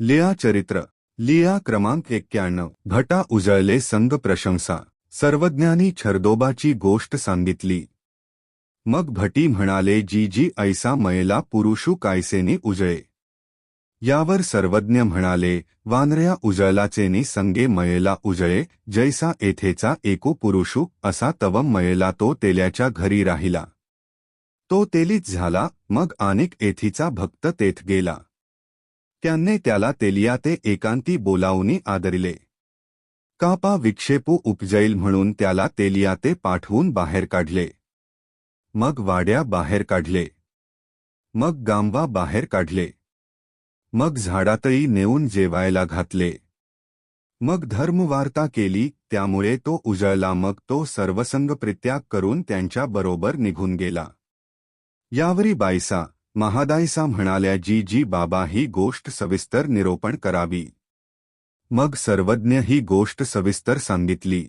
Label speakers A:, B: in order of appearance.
A: लिया चरित्र लिया क्रमांक 91 घटा उजळले संग प्रशंसा सर्वज्ञानी छरदोबाची गोष्ट सांगितली। मग भटी म्हणाले जी जी ऐसा मयला पुरुषू कायसेनी उजळे। यावर सर्वज्ञ म्हणाले वानऱ्या उजळलाचेनी संगे मयला उजळे जैसा येथेचा एको पुरुषू असा तव मयला तो तेल्याच्या घरी राहिला। तो तेलीच झाला मग अनेक येथीचा भक्त तेथ गेला। त्यांनी त्याला तेलियाते एकांती बोलावूनी आदरिले। कापा विक्षेपू उपजैल म्हणून त्याला तेलियाते पाठवून बाहेर काढले। मग वाड्या बाहेर काढले। मग गांवा बाहेर काढले। मग झाडातळी नेऊन जेवायला घातले। मग धर्मवार्ता केली त्यामुळे तो उजळला। मग तो सर्वसंग परित्याग करून त्यांच्या बरोबर निघून गेला। यावरी बायसा महादायसा म्हणाल्या जी जी बाबा ही गोष्ट सविस्तर निरोपण करावी। मग सर्वज्ञ ही गोष्ट सविस्तर सांगितली।